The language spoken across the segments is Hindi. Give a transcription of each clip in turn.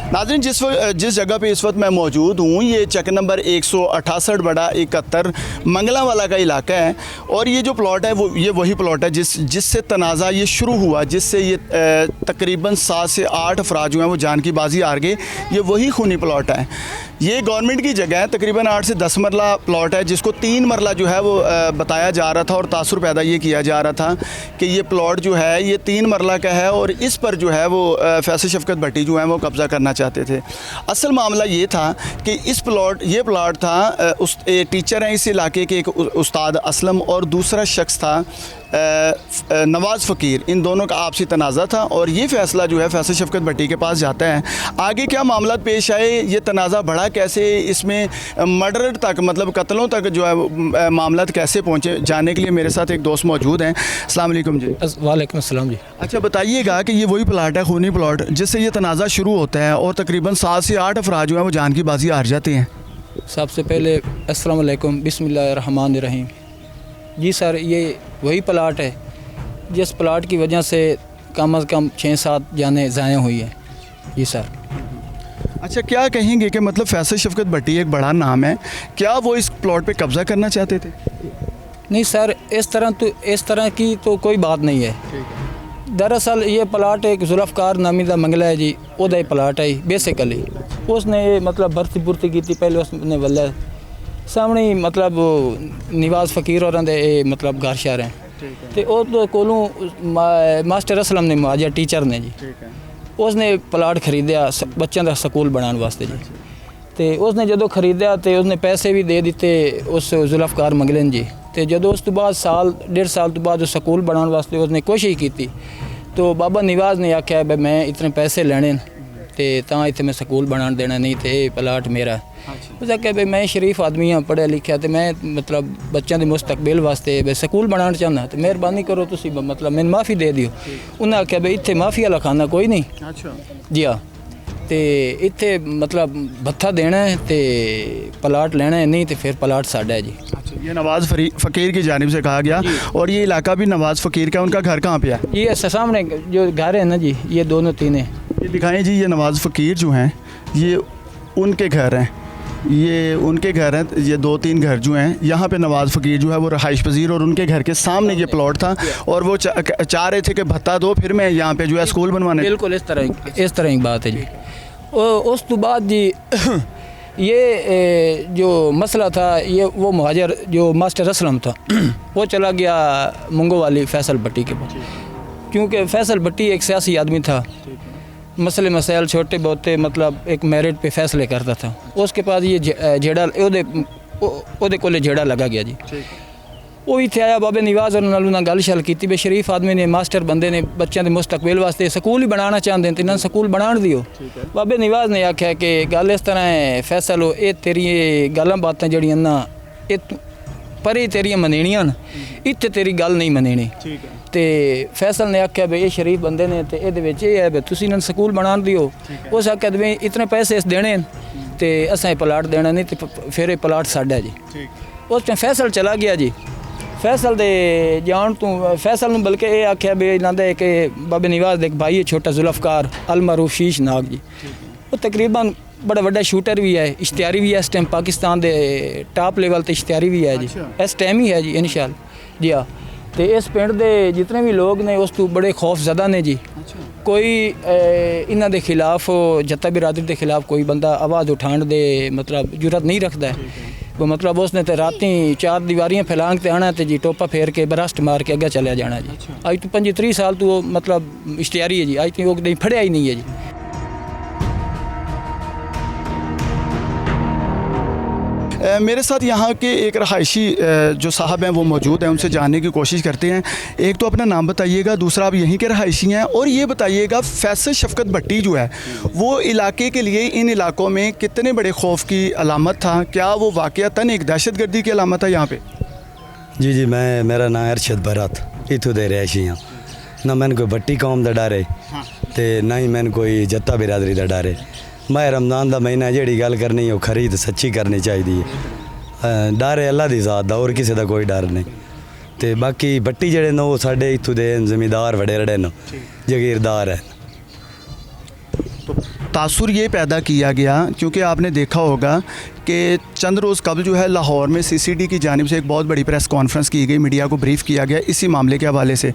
नाज़रीन, जिस जगह पे इस वक्त मैं मौजूद हूँ, ये चक नंबर 168 बड़ा 71 मंगलावाला का इलाका है। और ये जो प्लॉट है वो ये वही प्लॉट है जिससे तनाज़ा ये शुरू हुआ, जिससे ये तकरीबन 7 से 8 अफराद जो हैं वो जान की बाजी हार गए। ये वही खूनी प्लॉट है। ये गवर्नमेंट की जगह है, तकरीबन 8 से 10 मरला प्लॉट है, जिसको 3 मरला जो है वो बताया जा रहा था और तासुर पैदा ये किया जा रहा था कि ये प्लॉट जो है ये 3 मरला का है और इस पर जो है वो फैसल शफकत भट्टी जो है वो कब्ज़ा करना चाहते थे। असल मामला ये था कि ये प्लॉट था, उस टीचर हैं इस इलाके के, एक उस्ताद असलम और दूसरा शख्स था नवाज़ फ़कीर। इन दोनों का आपसी तनाज़ा था और ये फ़ैसला जो है फैसल शफकत भट्टी के पास जाता है। आगे क्या मामला पेश आए, ये तनाज़ा बढ़ा कैसे, इसमें मर्डर तक मतलब कत्लों तक जो है मामला कैसे पहुँचे, जानने के लिए मेरे साथ एक दोस्त मौजूद हैं। अस्सलाम वालेकुम जी। वालेकुम अस्सलाम जी। अच्छा, बताइएगा कि ये वही प्लाट है, खूनी प्लॉट, जिससे ये तनाज़ा शुरू होता है और तकरीबन 7 से 8 अफराद जो हैं वो जान की बाजी हार जाते हैं। सबसे पहले अस्सलाम वालेकुम, बिस्मिल्लाहिर्रहमानिर्रहीम। जी सर, ये वही प्लाट है जिस प्लाट की वजह से कम से कम 6-7 जानें ज़ाया हुई हैं। जी सर। अच्छा, क्या कहेंगे कि मतलब फैसल शफकत भट्टी एक बड़ा नाम है, क्या वो इस प्लॉट पे कब्ज़ा करना चाहते थे? नहीं सर, इस तरह की तो कोई बात नहीं है। दरअसल ये प्लाट एक जुल्फ़कार नामी दा मंगला है जी, ओदा प्लाट है बेसिकली। उसने मतलब भर्ती की थी, पहले उसने वल्ले सामने ही मतलब नवाज़ फ़कीर और मतलब घर शहर हैं तो वो कोलों मास्टर असलम ने मुआजा टीचर ने जी, उसने प्लाट खरीदा बच्चों का स्कूल बनाने वास्ते जी। तो उसने जो खरीदा तो उसने पैसे भी दे दिते उस जुल्फ़कार मंगले जी। तो जो उस तो बाद 1.5 साल तो बाद स्कूल बनाने वास्ते उसने कोशिश की तो बाबा नवाज़ ने आख्या भाई मैं इतने पैसे लेने तो इतने मैं स्कूल बना देना, नहीं तो ये प्लाट मेरा। उस आख्या भाई मैं शरीफ आदमी हाँ, पढ़िया लिखा, तो मैं मतलब बच्चों के मुस्तकबिल वास्ते भाई स्कूल बनाना चाहना, तो मेहरबानी करो तुम मतलब मैंने माफ़ी दे दियो। उन्हें आख्या भाई इतने माफ़ी वाला खाना कोई नहीं। अच्छा जी हाँ, तो इतने मतलब भत्था देना है तो प्लाट लेना है, नहीं तो फिर प्लाट साढ़ा है जी। अच्छा, ये नवाज़ फ़कीर की जानिब से कहा गया और ये इलाका भी नवाज़ फ़कीर का, उनका घर कहाँ पे है? ये सामने जो घर है ना जी, ये दोनों तीन हैं। ये दिखाएं जी, ये नवाज़ फ़कीर जो हैं ये उनके घर हैं, ये उनके घर हैं। ये 2-3 घर जो हैं यहाँ पे नवाज़ फ़कीर जो है वो रहाइश पजीर, और उनके घर के सामने ये प्लॉट था और वो चाह रहे थे कि भत्ता दो फिर मैं यहाँ पे जो है स्कूल बनवाने। बिल्कुल इस तरह की बात है जी। उस तो बाद जी ये जो मसला था, ये वो मुहाजिर जो मास्टर असलम था वो चला गया मुंगो वाली फैसल भट्टी के पास, क्योंकि फैसल भट्टी एक सियासी आदमी था, मसले मसाइल छोटे बहुत मतलब एक मेरिट पे फैसले करता था। उसके पास ये जेड़ा ओदे कोले जेड़ा लगा गया जी। वो इतने आया बाबे नवाज़ और नाल गल शल की भाई शरीफ आदमी ने, मास्टर बंदे ने, बच्चों के मुस्तकबिल वास्ते स्कूल ही बनाना चाहते हैं तो इन्होंने स्कूल बना दियो। बाबे नवाज़ ने आख्या कि गल इस तरह है फैसल हो, ये तेरी गल्लां बातें जड़ियां ना ये परे तेरियां मनेनियां न, इत्थे तेरी गल नहीं मनेनी। तो फैसल ने आख्या भाई ये शरीफ बंदे ने तो ये है भाई तुम इन्होंने स्कूल बना दियो। उस आख्या भाई इतने पैसे इस देने तो असें प्लाट देना, नहीं तो फिर प्लाट साढ़ा जी। उस टाइम फैसल चला गया जी। फैसल दे जान तू फैसल ने बल्कि ये आख्या भी इन्होंने कि बाबे नवाज़ देख भाई छोटा जुल्फ़कार अलमारूफ शीश नाग जी, वो तकरीबन बड़ा वड्डा शूटर भी है, इश्तिहारी भी है, इस टाइम पाकिस्तान दे टॉप लेवल ते इश्तिहारी भी है जी। इस टाइम ही है जी इंशाअल्लाह जी हाँ। तो इस पिंड दे जितने भी लोग ने उस तो बड़े खौफ ज़दा ने जी। कोई इन्हों के खिलाफ जत्ता बिरादरी के खिलाफ कोई बंदा आवाज़ उठाने दे मतलब जुरत नहीं रखता है। वो मतलब उसने तो राती 4 दीवारियां फैलांग ते आना तो जी टोपा फेर के बरस्ट मार के अगे चलिया जाना जी। अज तो 25-30 साल तो वो मतलब इश्तिहारी है जी, अज तो वो फड़िया ही नहीं है जी। मेरे साथ यहाँ के एक रहायशी जो साहब हैं वो मौजूद हैं, उनसे जानने की कोशिश करते हैं। एक तो अपना नाम बताइएगा, दूसरा आप यहीं के रहायशी हैं, और ये बताइएगा फैसल शफकत भट्टी जो है वो इलाके के लिए इन इलाकों में कितने बड़े खौफ की अलामत था? क्या वो वाक़यातन एक दहशतगर्दी की अलामत है यहाँ पे? जी, मेरा नाम अरशद भरत, इतों दे रहायशी हाँ। ना मैंने कोई भट्टी कौम का डर है तो ना ही मैंने कोई जत्ता बिरादरी का डर है। मैं रमज़ान का महीना जी गल करनी वो खरी तो सच्ची करनी चाहिए। डर है अल्लाह की ज़ात का, और किसी का कोई डर नहीं। तो बाकी भट्टी जड़े न वो साढ़े इतों के जमींदार वडेरे न, जागीरदार है। तो तासुर ये पैदा किया गया क्योंकि आपने देखा होगा कि चंद रोज़ कबल जो है लाहौर में सीसीडी की जानिब से एक बहुत बड़ी प्रेस कॉन्फ्रेंस की गई, मीडिया को ब्रीफ़ किया गया इसी मामले के हवाले से।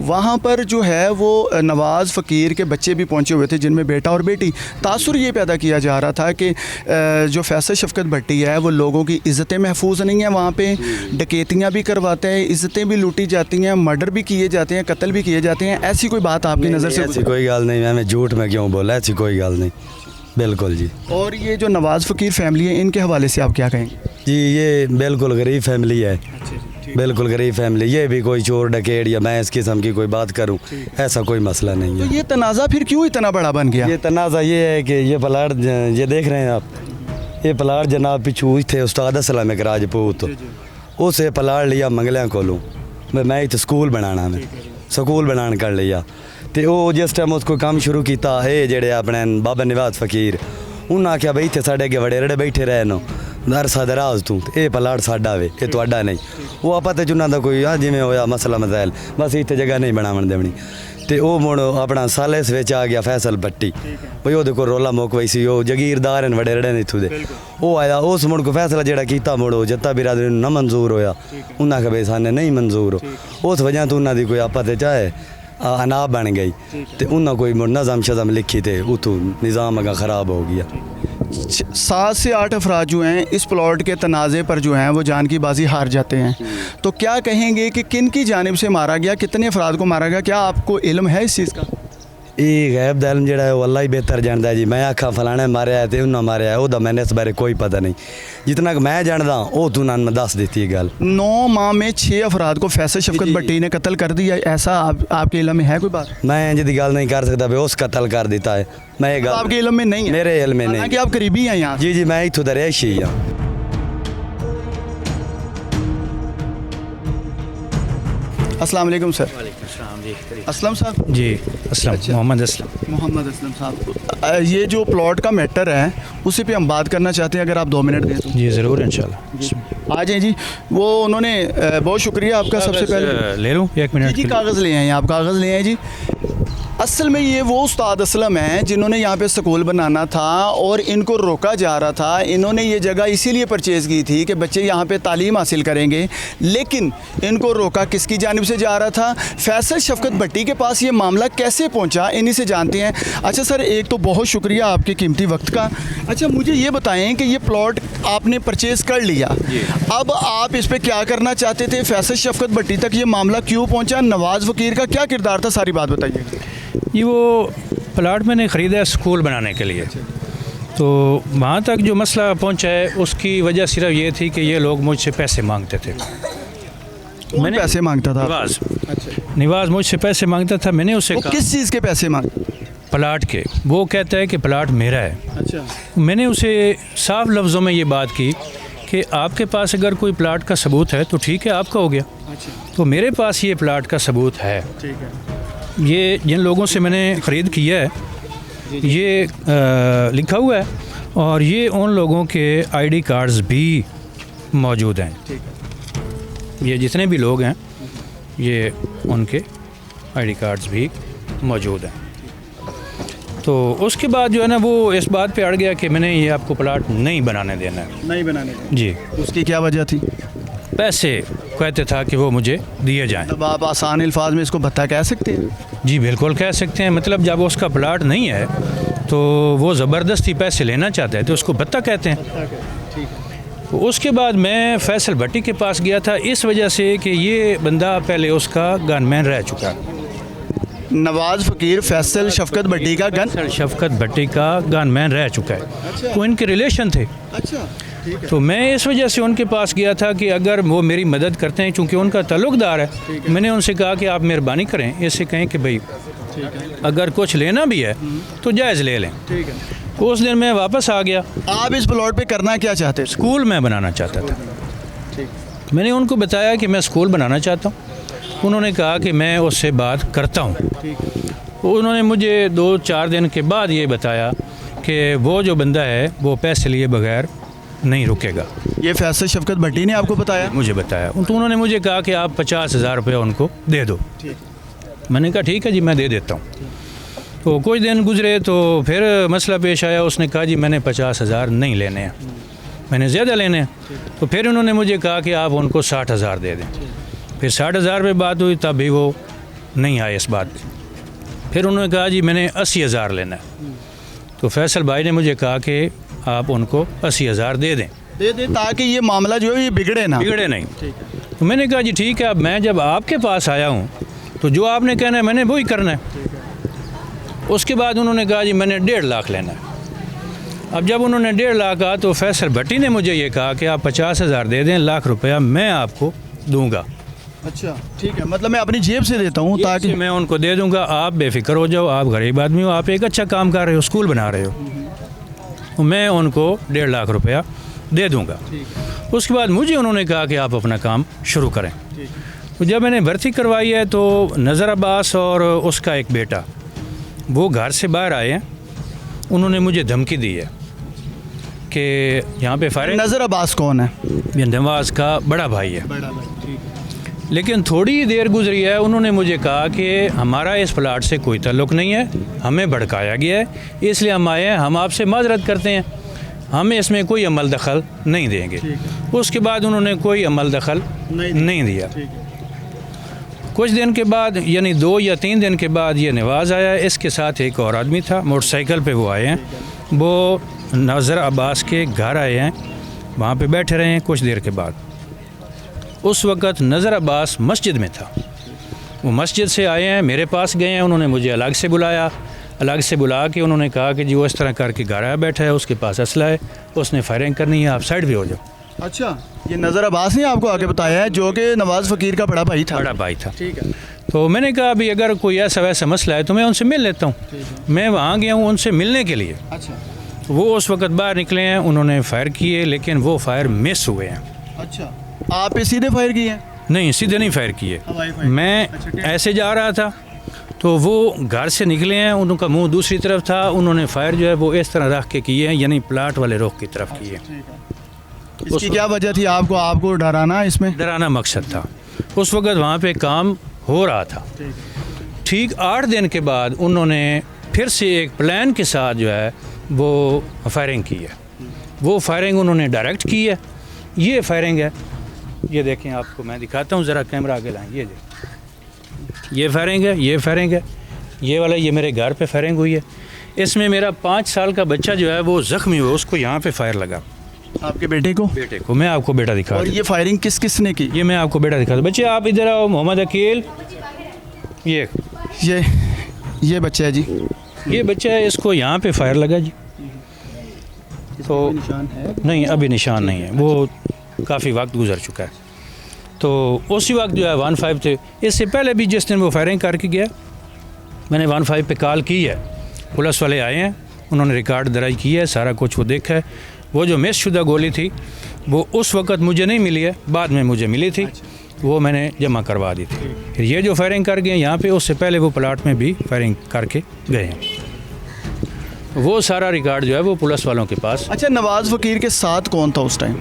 वहाँ पर जो है वो नवाज़ फ़कीर के बच्चे भी पहुँचे हुए थे जिनमें बेटा और बेटी। तासुर ये पैदा किया जा रहा था कि जो फैसल शफ़क़त भट्टी है वो लोगों की इज़्ज़तें महफूज नहीं हैं, वहाँ पे डकैतियाँ भी करवाते हैं, इज़्ज़तें भी लूटी जाती हैं, मर्डर भी किए जाते हैं, कत्ल भी किए जाते हैं। ऐसी कोई बात आपकी नज़र से? ऐसी कोई गल नहीं, मैं झूठ में क्यों बोला, ऐसी कोई गल नहीं, बिल्कुल जी। और ये जो नवाज़ फ़कीर फैमिली है इनके हवाले से आप क्या कहेंगे? जी ये बिल्कुल गरीब फैमिली है, बिल्कुल गरीब फैमिली। ये भी कोई चोर डकैत या मैं इस किस्म की कोई बात करूं, ऐसा कोई मसला नहीं तो है। ये तनाज़ा फिर क्यों इतना बड़ा बन गया? ये तनाज़ा ये है कि ये प्लाट ये देख रहे हैं आप, ये प्लाट जनाब पिछू थे उस्ताद असलम एक राजपूत, उस प्लाट लिया मंगलियां कोलों, मैं इतने स्कूल बनाना, मैं स्कूल बनाने कर लिया। तो वो जिस टाइम उसको काम शुरू किया है जेड़े अपने बाबा नवाज फ़कीर, उन्हें आख्या बई इतने साढ़े अगे वडेरे बैठे रहे नो अरसा दराज तू, ये प्लाट साडा वे, ये तुहाडा नहीं। वो आपा तो चुना का कोई जिमें होया मसला मसाइल, बस इतने जगह नहीं बनावन देनी। तो वो मुड़ अपना सालिस विच आ गया फैसल भट्टी, भाई वो को रोला मुक वही सी, वो जगीरदार हैं वडेरे ने इतों दे। वो आया उस मुड़ को फैसला जेड़ा कीता मुड़ो जत्ता बिरादरी न मंजूर होया, उन्हें आख्या बई साने नहीं मंजूर हो, उस वजह तो उन्होंने कोई आपा तो चाहे अनाब बन गई, तो उन्हें कोई नज़म शज़म लिखी थे, उतों निज़ाम अगर ख़राब हो गया। 7 से 8 अफराद जो हैं इस प्लॉट के तनाज़े पर जो हैं वो जान की बाजी हार जाते हैं। तो क्या कहेंगे कि किन की जानिब से मारा गया, कितने अफराद को मारा गया, क्या आपको इल्म है इस चीज़ का? ये गैब दा इल्म जेड़ा है वो अल्लाह ही बेहतर जानता है जी। मैं आखा फलाने मारिया है तो उन्हें मारिया है, वो मैंने इस बारे कोई पता नहीं, जितना कि मैं जानता वो तू मैं दस देती है गल। 9 माह में 6 अफराद को फैसल शफ़क़त भट्टी ने कत्ल कर दिया, ऐसा आपके इल्म में है कोई बात? मैं जिदी गल नहीं कर सकता, उस कत्ल कर देता है, मैं ये गल आपके इल्म में नहीं है? मेरे इल्म में नहीं। कि आप करीबी हैं यहाँ? जी जी मैं इतों दा रहायशी हाँ। अस्सलाम वालेकुम सर। असलम साहब जी असलम, मोहम्मद असलम। मोहम्मद असलम साहब, ये जो प्लॉट का मैटर है उसी पे हम बात करना चाहते हैं, अगर आप 2 मिनट दें तो। जी ज़रूर इंशाल्लाह। आ जाए जी। वो उन्होंने बहुत शुक्रिया आपका सबसे पहले। ले लूँ 1 मिनट जी कागज़ ले आए, आप कागज़ ले आए जी। असल में ये वो उस्ताद असलम हैं जिन्होंने यहाँ पे स्कूल बनाना था और इनको रोका जा रहा था। इन्होंने ये जगह इसीलिए परचेज़ की थी कि बच्चे यहाँ पे तालीम हासिल करेंगे, लेकिन इनको रोका किसकी जानिब से जा रहा था? फैसल शफ़क़त भट्टी के पास ये मामला कैसे पहुँचा, इन्हीं से जानते हैं। अच्छा सर, एक तो बहुत शुक्रिया आपके कीमती वक्त का। अच्छा मुझे ये बताएँ कि ये प्लॉट आपने परचेज़ कर लिया, अब आप इस पर क्या करना चाहते थे? फैसल शफ़क़त भट्टी तक ये मामला क्यों पहुँचा? नवाज़ फ़कीर का क्या किरदार था, सारी बात बताइए। ये वो प्लाट मैंने ख़रीदा है स्कूल बनाने के लिए, तो वहाँ तक जो मसला पहुँचा है उसकी वजह सिर्फ ये थी कि ये लोग मुझसे पैसे मांगते थे। मैंने पैसे मांगता था? निवाज, निवाज मुझसे पैसे मांगता था। मैंने उससे वो कहा किस चीज़ के पैसे मांगते? प्लाट के। वो कहता है कि प्लाट मेरा है। अच्छा। मैंने उसे साफ लफ्ज़ों में ये बात की कि आपके पास अगर कोई प्लाट का सबूत है तो ठीक है, आपका हो गया। अच्छा। तो मेरे पास ये प्लाट का सबूत है। ठीक है। ये जिन लोगों से मैंने ख़रीद किया है ये लिखा हुआ है, और ये उन लोगों के आईडी कार्ड्स भी मौजूद हैं। ठीक है। ये जितने भी लोग हैं ये उनके आईडी कार्ड्स भी मौजूद हैं। तो उसके बाद जो है ना वो इस बात पे अड़ गया कि मैंने ये आपको प्लाट नहीं बनाने देना है। नहीं बनाने का? जी। उसकी क्या वजह थी? पैसे कहते था कि वो मुझे दिए जाएं। अब आप आसान अल्फाज में इसको भत्ता कह सकते हैं? जी बिल्कुल कह सकते हैं। मतलब जब उसका प्लाट नहीं है तो वो ज़बरदस्ती पैसे लेना चाहता है तो उसको भत्ता कहते हैं। उसके बाद मैं फैसल भट्टी के पास गया था इस वजह से कि ये बंदा पहले उसका गनमैन रह चुका। नवाज़ फ़कीर फैसल शफ़क़त भट्टी का शफ़क़त भट्टी का गनमैन रह चुका है। तो इनके रिलेशन थे। अच्छा। तो मैं इस वजह से उनके पास गया था कि अगर वो मेरी मदद करते हैं, चूँकि उनका ताल्लुक़दार है, मैंने उनसे कहा कि आप मेहरबानी करें, इससे कहें कि भाई अगर कुछ लेना भी है तो जायज़ ले लें। ठीक है। तो उस दिन मैं वापस आ गया। आप इस प्लॉट पे करना क्या चाहते? स्कूल मैं बनाना चाहता था। ठीक। मैंने उनको बताया कि मैं स्कूल बनाना चाहता हूँ। उन्होंने कहा कि मैं उससे बात करता हूँ। उन्होंने मुझे 2-4 दिन के बाद ये बताया कि वो जो बंदा है वो पैसे लिए बगैर नहीं रुकेगा। ये फैसल शफ़क़त भट्टी ने आपको बताया? मुझे बताया। तो उन्होंने मुझे कहा कि आप 50,000 रुपये उनको दे दो। मैंने कहा ठीक है जी मैं दे देता हूँ। तो कुछ दिन गुजरे तो फिर मसला पेश आया, उसने कहा जी मैंने 50,000 नहीं लेने हैं, मैंने ज़्यादा लेने हैं। तो फिर उन्होंने मुझे कहा कि आप उनको 60,000 दे दें। फिर 60,000 पे बात हुई, तब भी वो नहीं आए इस बात पे। फिर उन्होंने कहा जी मैंने 80,000 लेना है। तो फैसल भाई ने मुझे कहा कि आप उनको 80,000 दे दें ताकि ये मामला जो है ये बिगड़े ना। बिगड़े नहीं। तो मैंने कहा जी ठीक है, अब मैं जब आपके पास आया हूँ तो जो आपने कहना है मैंने वही करना है। उसके बाद उन्होंने कहा जी मैंने 1.5 लाख लेना है। अब जब उन्होंने 1.5 लाख कहा तो फैसल भट्टी ने मुझे ये कहा कि आप 50,000 दे दें, लाख रुपया मैं आपको दूंगा। अच्छा ठीक है, मतलब मैं अपनी जेब से देता हूँ ताकि मैं उनको दे दूंगा, आप बेफिक्र हो जाओ, आप गरीब आदमी हो, आप एक अच्छा काम कर रहे हो, स्कूल बना रहे हो, तो मैं उनको 1.5 लाख रुपया दे दूंगा। उसके बाद मुझे उन्होंने कहा कि आप अपना काम शुरू करें। तो जब मैंने भर्ती करवाई है तो नज़र अब्बास और उसका एक बेटा वो घर से बाहर आए हैं। उन्होंने मुझे धमकी दी है कि यहाँ पे फायरिंग। नज़र अब्बास कौन है? ये नवाज़ का बड़ा भाई है। लेकिन थोड़ी ही देर गुजरी है, उन्होंने मुझे कहा कि हमारा इस प्लाट से कोई ताल्लुक़ नहीं है, हमें भड़काया गया है, इसलिए हम आए हैं, हम आपसे माजरत करते हैं, हम इसमें कोई अमल दखल नहीं देंगे। उसके बाद उन्होंने कोई अमल दखल नहीं दिया। कुछ दिन के बाद यानी 2 या 3 दिन के बाद ये नवाज़ आया, इसके साथ एक और आदमी था, मोटरसाइकिल पे वो आए हैं। वो नज़र अब्बास के घर आए हैं, वहाँ पे बैठे रहे हैं। कुछ देर के बाद उस वक़्त नज़र अब्बास मस्जिद में था। वो मस्जिद से आए हैं, मेरे पास गए हैं, उन्होंने मुझे अलग से बुलाया। अलग से बुला के उन्होंने कहा कि जी वो इस तरह करके घर आया बैठा है, उसके पास असला है, उसने फायरिंग करनी है, आप साइड भी हो जाओ। अच्छा, ये नज़र अब्बास ने आपको आगे बताया है, जो कि नवाज़ फ़कीर का बड़ा भाई था? बड़ा भाई था। ठीक है। तो मैंने कहा अभी अगर कोई ऐसा वैसा मसला है तो मैं उनसे मिल लेता हूँ। मैं वहाँ गया हूँ उनसे मिलने के लिए। अच्छा। वो उस वक़्त बाहर निकले हैं, उन्होंने फायर किए, लेकिन वो फायर मिस हुए हैं। अच्छा, आप पे सीधे फायर किए हैं? नहीं, सीधे नहीं फायर किए। मैं ऐसे जा रहा था तो वो घर से निकले हैं, उनका मुंह दूसरी तरफ था, उन्होंने फायर जो है वो इस तरह रख के किए हैं, यानी प्लाट वाले रुख की तरफ किए। इसकी क्या वजह थी? आपको डराना? इसमें डराना मकसद था। उस वक़्त वहाँ पे काम हो रहा था। ठीक 8 दिन के बाद उन्होंने फिर से एक प्लान के साथ जो है वो फायरिंग की है। वो फायरिंग उन्होंने डायरेक्ट की है। ये फायरिंग है, ये देखें, आपको मैं दिखाता हूँ, ज़रा कैमरा आगे लाएं। ये देखें, ये फायरिंग है, ये फायरिंग है, ये वाला ये मेरे घर पे फायरिंग हुई है। इसमें मेरा 5 साल का बच्चा जो है वो ज़ख्मी हुआ, उसको यहाँ पे फायर लगा। आपके बेटे को? बेटे को। मैं आपको बेटा दिखा। और ये फायरिंग किस ने की? ये मैं आपको बेटा दिखा दूँ। बच्चे आप इधर आओ। मोहम्मद अकील, ये बच्चा है जी, ये बच्चा है, इसको यहाँ पे फायर लगा जी। तो निशान है? नहीं, अभी निशान नहीं है, वो काफ़ी वक्त गुजर चुका है। तो उसी वक्त जो है 15 थे। इससे पहले भी जिस दिन वो फायरिंग करके गया, मैंने 15 पे कॉल की है, पुलिस वाले आए हैं, उन्होंने रिकॉर्ड दर्ज किया है, सारा कुछ वो देखा है। वो जो मिस शुदा गोली थी वो उस वक़्त मुझे नहीं मिली है, बाद में मुझे मिली थी, वो मैंने जमा करवा दी थी। फिर ये जो फायरिंग कर गए यहाँ पे, उससे पहले वो प्लाट में भी फायरिंग करके गए हैं। वो सारा रिकॉर्ड जो है वो पुलिस वालों के पास। अच्छा, नवाज़ फ़कीर के साथ कौन था उस टाइम?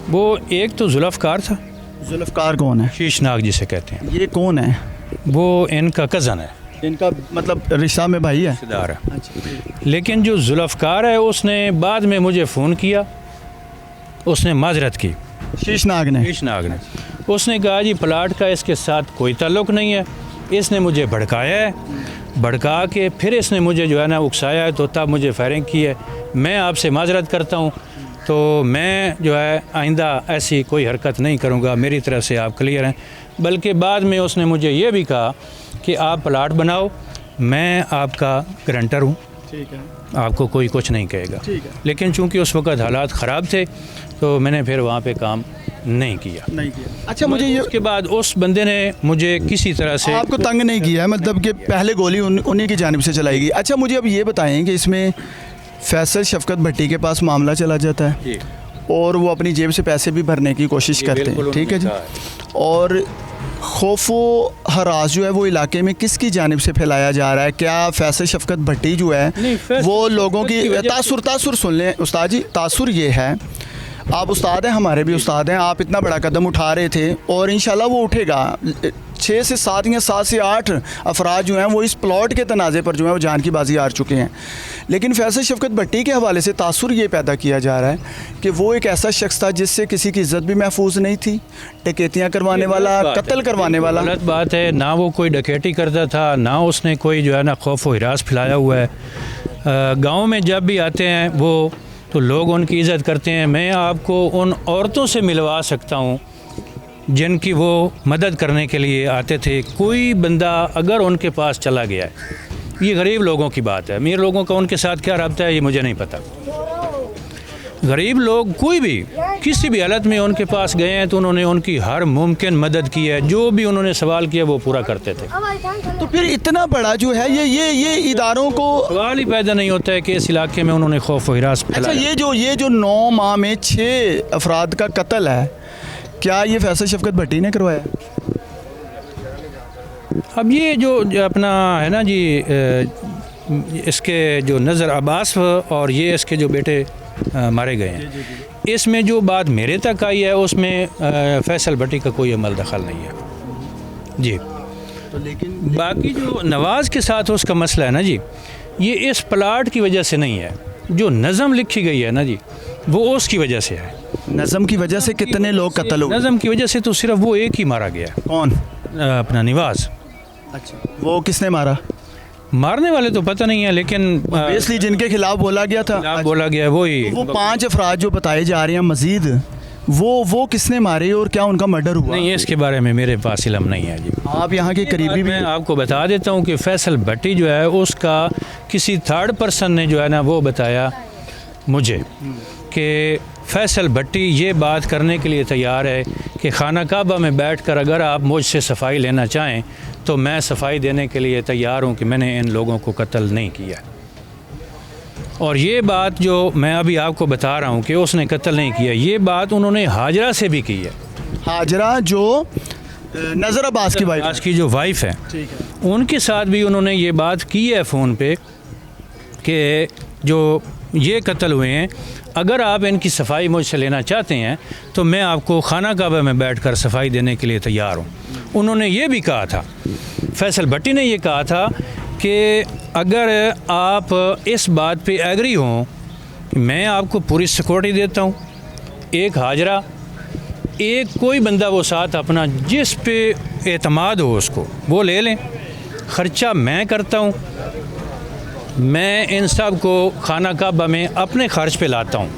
वो एक तो जुल्फ़कार था। जुल्फ़कार कौन है? शीशनाग जिसे कहते हैं। ये कौन है? वो इनका कज़न है, इनका मतलब रिश्ता में भाई है? रिश्तेदार है। अच्छा। लेकिन जो जुल्फ़कार है उसने बाद में मुझे फ़ोन किया, उसने माजरत की। शीशनाग ने? शीशनाग ने। उसने कहा जी प्लाट का इसके साथ कोई ताल्लुक़ नहीं है, इसने मुझे भड़काया है, भड़का के फिर इसने मुझे जो है ना उकसाया है, तो तब मुझे फायरिंग की है। मैं आपसे माजरत करता हूँ, तो मैं जो है आइंदा ऐसी कोई हरकत नहीं करूँगा, मेरी तरफ से आप क्लियर हैं। बल्कि बाद में उसने मुझे ये भी कहा कि आप प्लाट बनाओ, मैं आपका गारंटर हूँ, ठीक है, आपको कोई कुछ नहीं कहेगा। ठीक है। लेकिन चूंकि उस वक़्त हालात ख़राब थे तो मैंने फिर वहाँ पे काम नहीं किया। अच्छा, मुझे ये उसके बाद उस बंदे ने मुझे किसी तरह से आपको तंग नहीं किया है, मतलब कि पहले गोली उन्हीं की जानिब से चलाई गई। अच्छा, मुझे अब ये बताएं कि इसमें फैसल शफकत भट्टी के पास मामला चला जाता है और वो अपनी जेब से पैसे भी भरने की कोशिश करते हैं, ठीक है जी, और खौफो हरास जो है वो इलाके में किसकी जानिब से फैलाया जा रहा है? क्या फैसल शफकत भट्टी जो है वो लोगों की तासुर सुन लें उस्ताद जी, तासुर ये है आप उस्ताद हैं, हमारे भी उस्ताद हैं, आप इतना बड़ा कदम उठा रहे थे और इंशाल्लाह वो उठेगा। 6 से 7 या 7 से 8 अफराद जो हैं वो इस प्लॉट के तनाज़े पर जो है वो जान की बाजी हार चुके हैं। लेकिन फैसल शफ़कत भट्टी के हवाले से तासुर ये पैदा किया जा रहा है कि वो एक ऐसा शख्स था जिससे किसी की इज़्ज़त भी महफूज नहीं थी, डकैतियाँ करवाने वाला, कत्ल करवाने वाला। गलत बात है, ना वो कोई डकैती करता था, ना उसने कोई जो है ना खौफ व हिरास फैलाया हुआ है। गांव में जब भी आते हैं वो तो लोग उनकी इज़्ज़त करते हैं। मैं आपको उन औरतों से मिलवा सकता हूँ जिनकी वो मदद करने के लिए आते थे। कोई बंदा अगर उनके पास चला गया है, ये गरीब लोगों की बात है, अमीर लोगों का उनके साथ क्या रब्ता है ये मुझे नहीं पता। गरीब लोग कोई भी किसी भी हालत में उनके पास गए हैं तो उन्होंने उनकी हर मुमकिन मदद की है, जो भी उन्होंने सवाल किया वो पूरा करते थे। तो फिर इतना बड़ा जो है ये इदारों को सवाल ही पैदा नहीं होता है कि इस इलाके में उन्होंने खौफ व हिरास अच्छा, फैलाया। ये जो 9 माह में 6 अफराद का कत्ल है, क्या ये फैसल शफ़कत भट्टी ने करवाया? अब ये जो अपना है ना जी, इसके जो नज़र अब्बास और ये इसके जो बेटे मारे गए हैं, इसमें जो बात मेरे तक आई है उसमें फैसल भट्टी का कोई अमल दखल नहीं है जी। तो लेकिन बाकी जो नवाज़ के साथ उसका मसला है ना जी, ये इस प्लाट की वजह से नहीं है, जो नज़म लिखी गई है ना जी वो उसकी वजह से है। नज़म की वजह से कितने लोग कत्ल हुए? नज़म की वजह से तो सिर्फ वो एक ही मारा गया, कौन? अपना निवाज़। अच्छा, वो किसने मारा? मारने वाले तो पता नहीं है, लेकिन बेसिकली जिनके खिलाफ बोला गया था, खिलाफ बोला गया है वही। वो 5 अफराद जो बताए जा रहे हैं मजीद, वो किसने मारे और क्या उनका मर्डर हुआ? नहीं, इसके बारे में मेरे पास इल्म नहीं है जी। आप यहाँ के करीबी भी मैं आपको बता देता हूँ कि फैसल भट्टी जो है उसका किसी थर्ड पर्सन ने जो है ना वो बताया मुझे कि फैसल भट्टी ये बात करने के लिए तैयार है कि खाना काबा में बैठकर अगर आप मुझसे सफाई लेना चाहें तो मैं सफाई देने के लिए तैयार हूँ कि मैंने इन लोगों को कत्ल नहीं किया। और ये बात जो मैं अभी आपको बता रहा हूँ कि उसने कत्ल नहीं किया, ये बात उन्होंने हाजरा से भी की है। हाजरा जो नज़र अब्बास की वाइफ, आज की जो वाइफ है, ठीक है, उनके साथ भी उन्होंने ये बात की है फ़ोन पे कि जो ये कत्ल हुए हैं, अगर आप इनकी सफाई मुझसे लेना चाहते हैं तो मैं आपको खाना काबा में बैठकर सफाई देने के लिए तैयार हूँ। उन्होंने ये भी कहा था, फैसल भट्टी ने ये कहा था कि अगर आप इस बात पे एग्री हों कि मैं आपको पूरी सिक्योरिटी देता हूँ, एक हाजरा, एक कोई बंदा वो साथ अपना जिस पे एतमाद हो उसको वो ले लें, ख़र्चा मैं करता हूँ, मैं इन सब को खाना काबा में अपने खर्च पे लाता हूँ,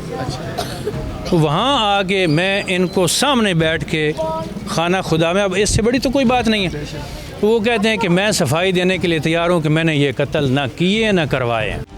तो वहाँ आके मैं इनको सामने बैठ के खाना खुदा में, अब इससे बड़ी तो कोई बात नहीं है। तो वो कहते हैं कि मैं सफाई देने के लिए तैयार हूँ कि मैंने ये कत्ल ना किए ना करवाए हैं।